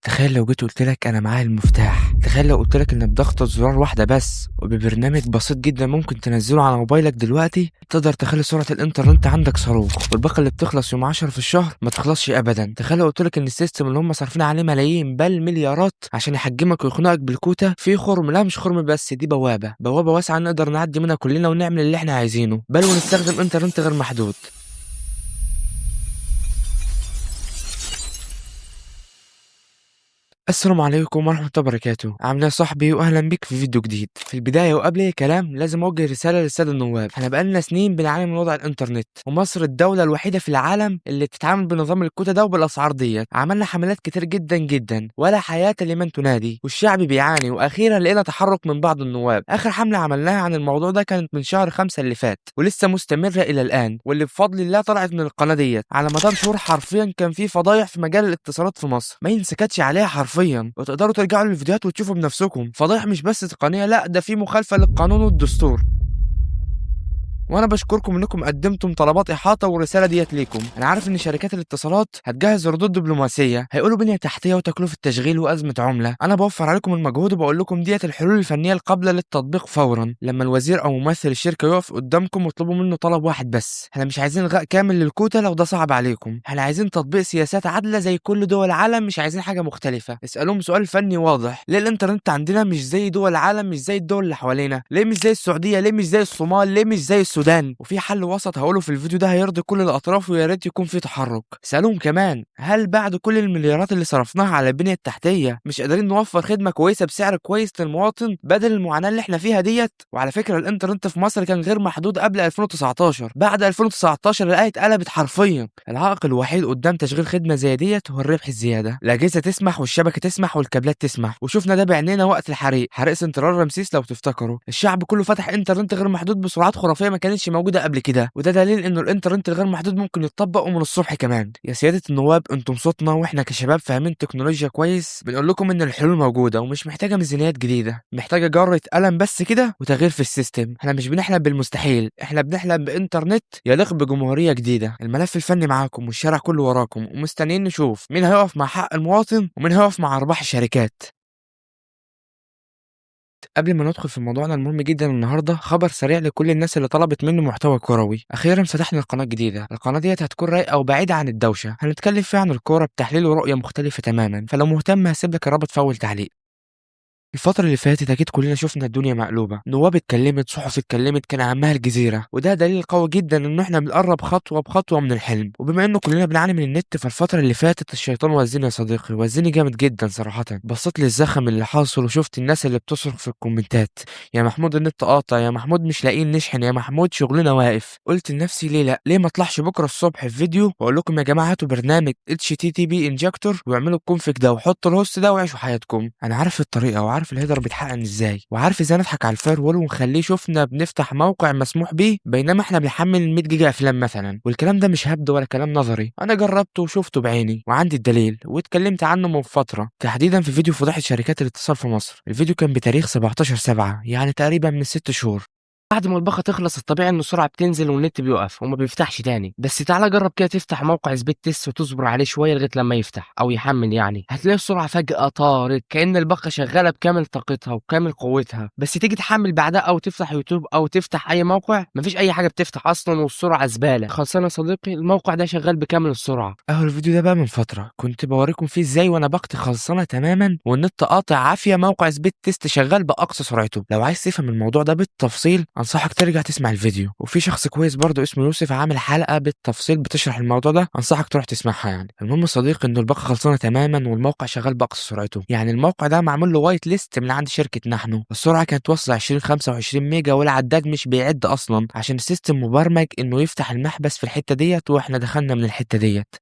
تخيل لو جيت قلت لك انا معايا المفتاح. تخيل لو قلت لك ان بضغطة زرار واحدة بس وببرنامج بسيط جدا ممكن تنزله على موبايلك دلوقتي تقدر تخلي سرعة الانترنت عندك صاروخ، والباقة اللي بتخلص يوم 10 في الشهر ما تخلصش ابدا. تخيل لو قلت لك ان السيستم اللي هم صارفين عليه ملايين بل مليارات عشان يحجمك ويخنقك بالكوتا فيه خرم. لا مش خرم بس، دي بوابة واسعة نقدر نعدي منها كلنا ونعمل اللي احنا عايزينه، بل ونستخدم انترنت غير محدود. السلام عليكم ورحمة الله وبركاته. عامل ايه يا صاحبي؟ واهلا بيك في فيديو جديد. في البداية وقبل اي كلام لازم اوجه رسالة للسادة النواب. احنا بقالنا سنين بنعاني من وضع الانترنت، ومصر الدولة الوحيدة في العالم اللي بتتعامل بنظام الكوتا ده وبالاسعار ديت. عملنا حملات كتير جدا جدا ولا حياة لمن تنادي، والشعب بيعاني، واخيرا لقينا تحرك من بعض النواب. اخر حملة عملناها عن الموضوع ده كانت من شهر 5 اللي فات ولسه مستمرة الى الان، واللي بفضل الله طلعت من القناة ديت. على مدار شهور حرفيا كان في فضايح في مجال الاتصالات في مصر ما ينسكتش عليها حرفيا، وتقدروا ترجعوا للفيديوهات وتشوفوا بنفسكم. فضايح مش بس تقنية، لا ده في مخالفة للقانون والدستور. وانا بشكركم انكم قدمتم طلبات احاطه، والرساله ديت ليكم. انا عارف ان شركات الاتصالات هتجهز ردود دبلوماسيه، هيقولوا بنيه تحتيه وتكلفه تشغيل وازمه عمله. انا بوفر عليكم المجهود وبقول لكم ديت الحلول الفنيه القابله للتطبيق فورا. لما الوزير او ممثل الشركه يقف قدامكم واطلبوا منه طلب واحد بس. احنا مش عايزين الغاء كامل للكوتا لو ده صعب عليكم، احنا عايزين تطبيق سياسات عادله زي كل دول العالم، مش عايزين حاجه مختلفه. اسالوهم سؤال فني واضح: ليه الانترنت عندنا مش زي دول العالم، مش زي الدول اللي حوالينا؟ ليه مش زي السعوديه؟ ليه مش زي الصومال؟ ليه مش زي السودان؟ وفي حل وسط هقوله في الفيديو ده هيرضي كل الاطراف، ويا ريت يكون في تحرك. سالوهم كمان: هل بعد كل المليارات اللي صرفناها على البنيه التحتيه مش قادرين نوفر خدمه كويسه بسعر كويس للمواطن بدل المعاناه اللي احنا فيها ديت؟ وعلى فكره الانترنت في مصر كان غير محدود قبل 2019، بعد 2019 الايه اتقلبت حرفيا. العائق الوحيد قدام تشغيل خدمه زي ديت هو الربح الزياده. الاجهزه تسمح والشبكه تسمح والكابلات تسمح، وشفنا ده بعينينا وقت الحريق، حريق سنترال رمسيس لو تفتكروا. الشعب كله فتح انترنت غير محدود بسرعات خرافيه ما كانتش موجوده قبل كده، وده دليل انه الانترنت الغير محدود ممكن يتطبق ومن الصبح كمان. يا سياده النواب، انتم صوتنا، واحنا كشباب فاهمين تكنولوجيا كويس بنقول لكم ان الحلول موجوده ومش محتاجه ميزانيات جديده، محتاجه جره قلم بس كده وتغيير في السيستم. احنا مش بنحلم بالمستحيل، احنا بنحلم بانترنت يليق بجمهوريه جديده. الملف الفني معاكم والشارع كله وراكم، ومستنيين نشوف مين هيقف مع حق المواطن ومين هيقف مع ارباح الشركات. قبل ما ندخل في موضوعنا المهم جدا النهارده، خبر سريع لكل الناس اللي طلبت منه محتوى كروي. اخيرا فتحنا القناه الجديده. القناه ديت هتكون رايقه وبعيده عن الدوشه، هنتكلم فيها عن الكوره بتحليل ورؤيه مختلفه تماما، فلو مهتم هسيب لك الرابط في اول تعليق. الفترة اللي فاتت أكيد كلنا شفنا الدنيا مقلوبة، نواب اتكلمت، صحف اتكلمت، كان أهمها الجزيرة، وده دليل قوي جدا إن إحنا بنقرب خطوة بخطوة من الحلم. وبما إنه كلنا بنعاني من النت، فالفترة اللي فاتت الشيطان وزني يا صديقي، وزني جامد جدا صراحة. بصيت للزخم اللي حاصل وشفت الناس اللي بتصرخ في الكومنتات: يا محمود النت قاطع، يا محمود مش لاقيين نشحن، يا محمود شغلنا واقف. قلت لنفسي ليه لا؟ ليه ما اطلعش بكرة الصبح في فيديو واقول لكم يا جماعة هاتوا برنامج HTTP انجكتور واعملوا الكونفيج ده وحطوا الهوست ده وعيشوا حياتكم. أنا عارف الطريقة وعارف الهيدر بيتحقق ازاي، وعارف ازاي نضحك على الفاير ونخليه شفنا بنفتح موقع مسموح بيه بينما احنا بنحمل 100 جيجا افلام مثلا. والكلام ده مش هبد ولا كلام نظري، انا جربته وشفته بعيني وعندي الدليل، واتكلمت عنه من فتره تحديدا في فيديو فضيحه شركات الاتصال في مصر. الفيديو كان بتاريخ 17/7، يعني تقريبا من 6 شهور. بعد ما الباقة تخلص الطبيعي ان السرعة بتنزل والنت بيقف وما بيفتحش تاني، بس تعالى جرب كده تفتح موقع سبيد تيست وتصبر عليه شوية لغاية لما يفتح او يحمل، يعني هتلاقي السرعة فجأة طارت كأن الباقة شغالة بكامل طاقتها وبكامل قوتها. بس تيجي تحمل بعدها او تفتح يوتيوب او تفتح اي موقع، مفيش اي حاجة بتفتح اصلا والسرعة زبالة. خلصانة يا صديقي، الموقع ده شغال بكامل السرعة. اهو الفيديو ده بقى من فترة كنت بوريكم فيه ازاي وانا باقتي خلصانة تماما والنت قاطع عافية موقع سبيد تيست شغال بأقصى سرعته. لو عايز تفهم الموضوع ده بالتفصيل انصحك ترجع تسمع الفيديو، وفي شخص كويس برضه اسمه يوسف عامل حلقة بالتفصيل بتشرح الموضوع ده، انصحك تروح تسمعها يعني. المهم يا صديقي انه الباقة خلصانة تماما والموقع شغال بأقصى سرعته، يعني الموقع ده معمول له وايت ليست من عند شركة نحنو. السرعة كانت واصلة 25 ميجا والعداد مش بيعد اصلا عشان السيستم مبرمج انه يفتح المحبس في الحتة ديت، واحنا دخلنا من الحتة ديت.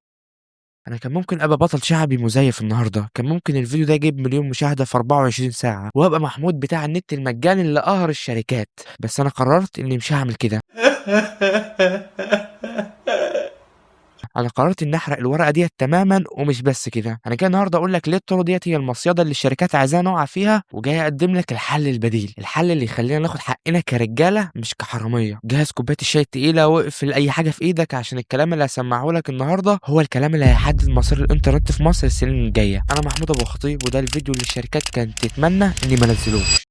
انا كان ممكن ابقى بطل شعبي مزيف النهارده، كان ممكن الفيديو ده يجيب مليون مشاهده في 24 ساعه وابقى محمود بتاع النت المجاني اللي قهر الشركات، بس انا قررت اني مش هعمل كده. أنا قررت إني أحرق الورقة ديّة تمامًا ومش بس كده، أنا جاي النهارده أقول لك ليه الطرق ديّة هي المصيدة اللي الشركات عايزانا نقع فيها، وجاي أقدم لك الحل البديل، الحل اللي يخلّينا ناخد حقنا كرجالة مش كحرامية. جهّز كوباية الشاي التقيلة واقفل أي حاجة في إيدك عشان الكلام اللي هاسمعه لك النهارده هو الكلام اللي هيحدد مصير الإنترنت في مصر السنين الجاية. أنا محمود أبو الخطيب وده الفيديو اللي الشركات كانت تتمنى إني ما انزّلوش.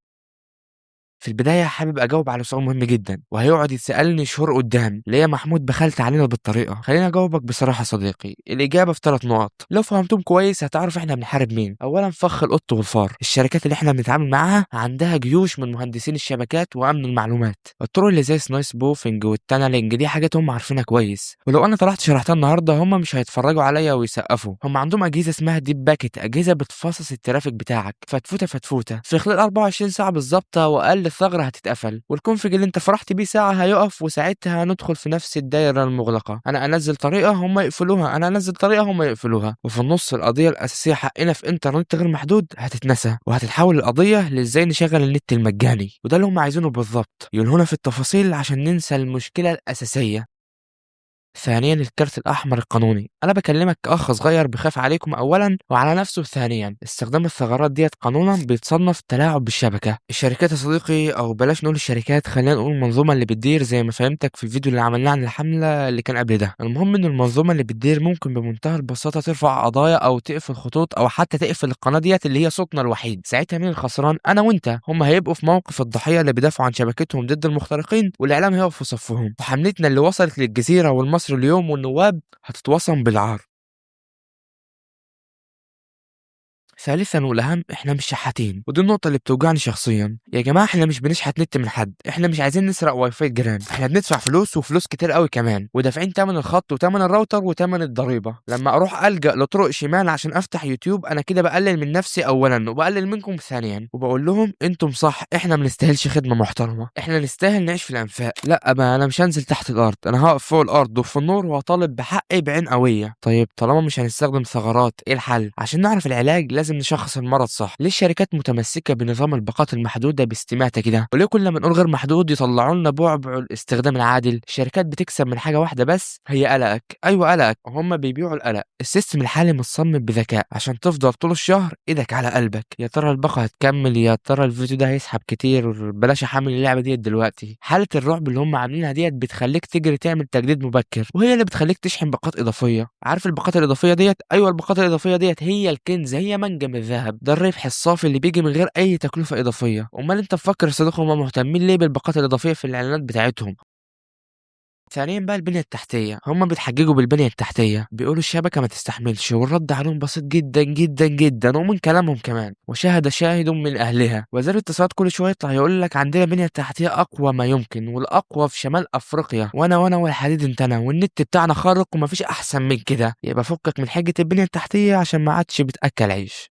في البداية حابب أجاوب على سؤال مهم جدًا، وهيقعد يتسألني شهور قدّام، ليه يا محمود بخلت علينا بالطريقة؟ خلّيني أجاوبك بصراحة يا صديقي، الإجابة في 3 نقط، لو فهمتهم كويس هتعرف إحنا بنحارب مين. أولًا فخ القط والفار، الشركات اللي إحنا بنتعامل معاها عندها جيوش من مهندسين الشبكات وأمن المعلومات، الطرق اللي زي سنايس بوفينج والتانلينج دي حاجات هم عارفينها كويس، ولو أنا طلعت شرحتها النهارده هم مش هيتفرجوا عليَّ ويسقفوا، هم عندهم أجهزة اسمها ديب باكيت، أجهزة بتفصص الترافيك بتاعك فتفوتة فتفوتة، في خلال 24 ساعة بالضبط أو أقل الثغرة هتتقفل. والconfig اللي أنت فرحت بيه ساعة هيقف وساعتها هندخل في نفس الدايرة المغلقة، أنا أنزّل طريقة هم يقفلوها، أنا أنزّل طريقة هم يقفلوها، وفي النُص القضية الأساسية حقنا في إنترنت غير محدود هتتنسى، وهتتحول القضية لإزاي نشغّل النت المجاني، وده اللي هم عايزينه بالضبط، يلهونا في التفاصيل عشان ننسى المشكلة الأساسية. ثانيًا الكارت الأحمر القانوني، أنا باكلمك كأخ صغير بيخاف عليكم أولًا وعلى نفسه ثانيًا، استخدام الثغرات ديّة قانونًا بيتصنف تلاعب بالشبكة، الشركات يا صديقي أو بلاش نقول الشركات خلّينا نقول المنظومة اللي بتدير زي ما فهمتك في الفيديو اللي عملناه عن الحملة اللي كان قبل ده، المهم إن المنظومة اللي بتدير ممكن بمنتهى البساطة ترفع قضايا أو تقفل خطوط أو حتى تقفل القناة ديّة اللي هي صوتنا الوحيد، ساعتها مين الخسران؟ أنا وأنت، هم هيبقوا في موقف الضحية اللي بيدافعوا عن شبكتهم ضد المخترقين والإعلام هيقف في صفهم، وحملتنا اللي وصلت للجزيرة والمصري اليوم والنواب هتتوصم بالعار. ثالثًا والأهم إحنا مش شحاتين، ودي النقطة اللي بتوجعني شخصيًا، يا جماعة إحنا مش بنشحت نت من حد، إحنا مش عايزين نسرق واي فاي الجيران، إحنا بندفع فلوس وفلوس كتير أوي كمان، ودافعين تمن الخط وتمن الراوتر وتمن الضريبة، لما أروح ألجأ لطرق شمال عشان أفتح يوتيوب أنا كده باقلل من نفسي أولًا، وباقلل منكم ثانيًا، وباقول لهم أنتم صح إحنا ما نستاهلش خدمة محترمة، إحنا نستاهل نعيش في الأنفاق، لأ بقى أنا مش هانزل تحت الأرض، أنا هاقف فوق الأرض وفي النور وهاطالب بحقي بعين قوية. طيب طالما مش هنستخدم ثغرات إيه الحل؟ عشان نعرف العلاج لازم نشخص المرض صح، ليه الشركات متمسكة بنظام الباقات المحدودة باستماتة كده؟ وليه كل ما نقول غير محدود يطلعوا لنا بعبع الاستخدام العادل؟ الشركات بتكسب من حاجة واحدة بس هي قلقك، أيوه قلقك، هم بيبيعوا القلق، السيستم الحالي متصمم بذكاء عشان تفضل طول الشهر إيدك على قلبك، يا ترى الباقة هتكمل، يا ترى الفيديو ده هيسحب كتير، بلاش أحمل اللعبة ديّة دلوقتي، حالة الرعب اللي هم عاملينها ديّة بتخليك تجري تعمل تجديد مبكر، وهي اللي بتخليك تشحن باقات إضافية، عارف الباقات الإضافية ديّة؟ أيوه الباقات الإضافية ديّة هي الكنز، هي منجم الذهب، ده الربح الصافي اللي بييجي من غير أي تكلفة إضافية، أُمّال أنت مفكر يا صديقي هُم مهتمين ليه بالباقات الإضافية في الإعلانات بتاعتهم؟ ثانيًا بقى البنية التحتية، هُم بيتحججوا بالبنية التحتية، بيقولوا الشبكة ما تستحملش، والرد عليهم بسيط جدًا، جدًا، جدًا، ومن كلامهم كمان، وشاهد شاهد من أهلها، وزير الاتصالات كل شوية يطلع يقول لك عندنا بنية تحتية أقوى ما يمكن، والأقوى في شمال أفريقيا، وأنا والحديد انتنى، والنت بتاعنا خارق وما فيش أحسن من كده، يبقى فكك من حجة البنية التحتية عشان ما عادش بتأكل عيش.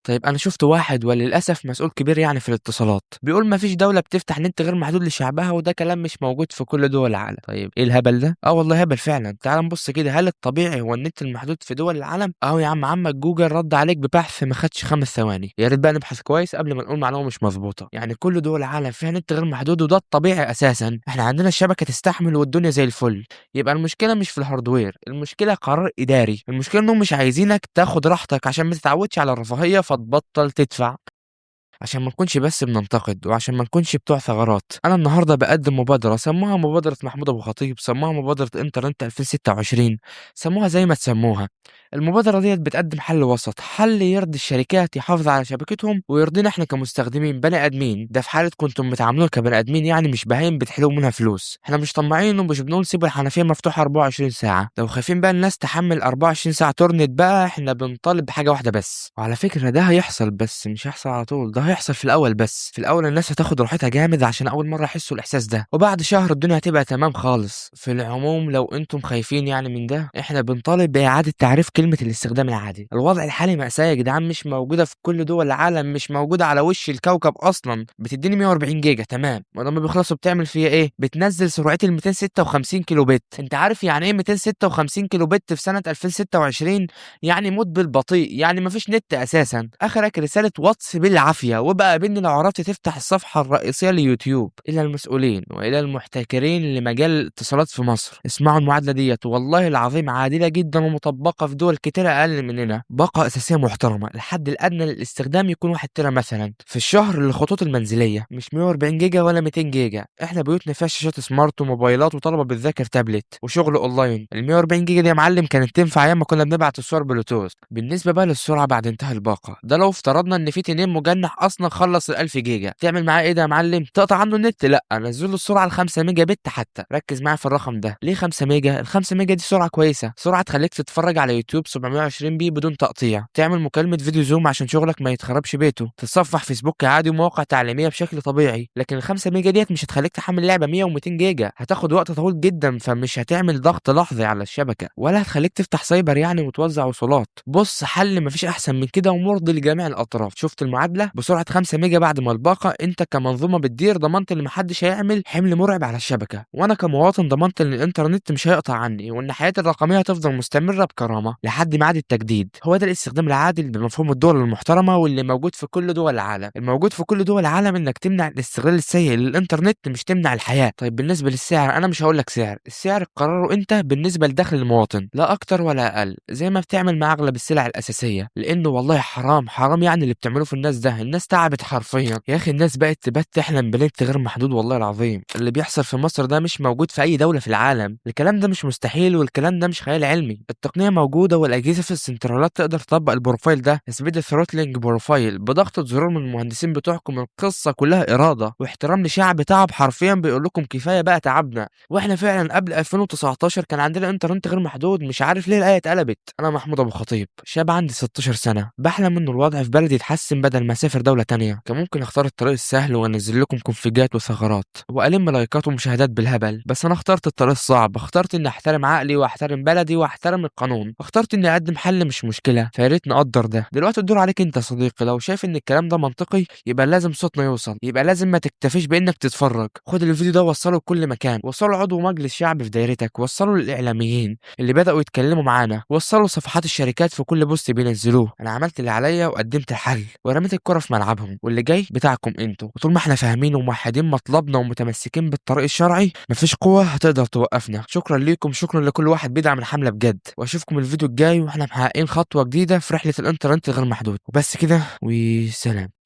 طيب أنا شُفت واحد وللأسف مسؤول كبير يعني في الاتصالات، بيقول ما فيش دولة بتفتح نت غير محدود لشعبها وده كلام مش موجود في كل دول العالم، طيب إيه الهبل ده؟ آه والله هبل فعلًا، تعالَ نبُص كده هل الطبيعي هو النت المحدود في دول العالم؟ أهو يا عم عمك جوجل رد عليك ببحث ما خدش 5 ثواني، يا ريت بقى نبحث كويس قبل ما نقول معلومة مش مضبوطة، يعني كل دول العالم فيها نت غير محدود وده الطبيعي أساسًا، إحنا عندنا الشبكة تستحمل والدنيا زي الفل، يبقى المشكلة مش في الهاردوير، المشكلة قرار إداري، المشكلة إنهم مش عايزينك تاخد راحتك عشان ما تتعودش على الرفاهية فتبطل تدفع. عشان ما نكونش بس بننتقد وعشان ما نكونش بتوع ثغرات انا النهارده بقدم مبادره سموها مبادره محمود ابو خطيب سموها مبادره انترنت 2026 سموها زي ما تسموها المبادره ديت بتقدم حل وسط حل يرضي الشركات يحافظ على شبكتهم ويرضينا احنا كمستخدمين بني ادمين ده في حاله كنتم بتعاملونا كبني ادمين يعني مش بهايم بتحلوا منها فلوس احنا مش طماعين ومش بنقول سيبوا الحنفيه مفتوحه 24 ساعه لو خايفين بقى الناس تحمل 24 ساعه تورنت بقى احنا بنطالب بحاجه واحده بس وعلى فكره ده هيحصل بس مش هيحصل على طول ده هيحصل في الأول بس، في الأول الناس هتاخد راحتها جامد عشان أول مرة يحسوا الإحساس ده، وبعد شهر الدنيا هتبقى تمام خالص، في العموم لو أنتم خايفين يعني من ده، إحنا بنطالب بإعادة تعريف كلمة الاستخدام العادل، الوضع الحالي مأساة يا جدعان مش موجودة في كل دول العالم، مش موجودة على وش الكوكب أصلًا، بتديني 140 جيجا تمام، ولما بيخلصوا بتعمل فيها إيه؟ بتنزل سرعتي ال 256 كيلو بت، أنت عارف يعني إيه 256 كيلو بت في سنة 2026؟ يعني موت بالبطيء، يعني ما فيش نت أساسًا، آخرك رسالة واتس بالعافية وابقى قابلني لو عرفت تفتح الصفحة الرئيسية ليوتيوب. إلى المسؤولين وإلى المحتكرين لمجال الاتصالات في مصر، اسمعوا المعادلة ديت والله العظيم عادلة جدا ومطبقة في دول كتيرة أقل مننا. باقة أساسية محترمة، الحد الأدنى للاستخدام يكون 1 تيرا مثلا في الشهر للخطوط المنزلية، مش 140 جيجا ولا 200 جيجا. احنا بيوتنا فيها شاشات سمارت وموبايلات وطلبة بتذاكر تابلت وشغل اونلاين. ال 140 جيجا دي يا معلم كانت تنفع ايام ما كنا بنبعت الصور بلوتوث. بالنسبة بقى للسرعة بعد انتهاء الباقة، ده لو افترضنا ان في تنين مجنح اصلا خلص ال 1000 جيجا، تعمل معاه ايه ده يا معلم؟ تقطع عنه النت؟ لا، نزل له السرعة ل 5 ميجا بت. حتى ركز معايا في الرقم ده، ليه 5 ميجا؟ ال 5 ميجا دي سرعة كويسة، سرعة تخليك تتفرج على يوتيوب 720 بي بدون تقطيع، تعمل مكالمة فيديو زوم عشان شغلك ما يتخربش بيته، تتصفح فيسبوك عادي ومواقع تعليمية بشكل طبيعي. لكن ال 5 ميجا ديت مش هتخليك تحمل لعبة 100 و200 جيجا، هتاخد وقت طويل جدا، فمش هتعمل ضغط لحظي على الشبكة ولا هتخليك تفتح سايبر يعني وتوزع وصولات. بص، حل مفيش احسن من كده ومرضي لجميع الاطراف. شفت المعادلة؟ بسرعة 5 ميجا بعد ما الباقة، انت كمنظومة بتدير ضمنت ان محدش هيعمل حمل مرعب على الشبكة، وانا كمواطن ضمنت ان الانترنت مش هيقطع عني، وان حياتي الرقمية هتفضل مستمرة بكرامة لحد ميعاد التجديد. هو ده الاستخدام العادل بمفهوم الدول المحترمة واللي موجود في كل دول العالم. الموجود في كل دول العالم انك تمنع الاستغلال السيء للانترنت مش تمنع الحياة. طيب بالنسبة للسعر، انا مش هقول لك سعر، السعر قرره انت بالنسبة لدخل المواطن، لا اكتر ولا اقل، زي ما بتعمل مع اغلب السلع الاساسية. لانه والله حرام حرام يعني اللي بتعمله في الناس ده، الناس تعبت حرفيا يا اخي، الناس بقت تبات تحلم بنت غير محدود. والله العظيم اللي بيحصل في مصر ده مش موجود في اي دولة في العالم، الكلام ده مش مستحيل والكلام ده مش خيال علمي، التقنية موجودة والاجهزة في السنترالات تقدر تطبق البروفايل ده، سبيد ثروتلينج بروفايل بضغطة زرار من المهندسين بتوعكم. القصة كلها إرادة واحترام لشعب تعب حرفيا بيقول لكم كفاية بقى تعبنا. واحنا فعلا قبل 2019 كان عندنا انترنت غير محدود، مش عارف ليه الآية اتقلبت. انا محمود ابو خطيب، شاب عندي 16 سنة، بحلم انه الوضع في بلدي يتحسن بدل ما اسافر دولة تانية. كان ممكن اختار الطريق السهل وانزل لكم كونفيجات وثغرات والم لايكات ومشاهدات بالهبل، بس انا اخترت الطريق الصعب، اخترت اني احترم عقلي واحترم بلدي واحترم القانون، اخترت اني اقدم حل مش مشكلة، فيا ريت نقدر ده. دلوقتي الدور عليك انت يا صديقي، لو شايف ان الكلام ده منطقي يبقى لازم صوتنا يوصل، يبقى لازم ما تكتفيش بانك تتفرج. خد الفيديو ده وصله لكل مكان، وصله عضو مجلس شعب في دايرتك، وصله للاعلاميين اللي بداوا يتكلموا معانا، وصلوا صفحات الشركات في كل بوست بينزلوه. انا عملت اللي عليا وقدمت الحل ورميت الكرة في ملعبهم، واللي جاي بتاعكم انتوا. وطول ما احنا فاهمين وموحدين مطلبنا ومتمسكين بالطريق الشرعي مفيش قوة هتقدر توقفنا. شكرا ليكم، شكرا لكل واحد بيدعم الحملة بجد، واشوفكم الفيديو الجاي واحنا محققين خطوة جديدة في رحلة الانترنت غير محدود. وبس كده، وسلام.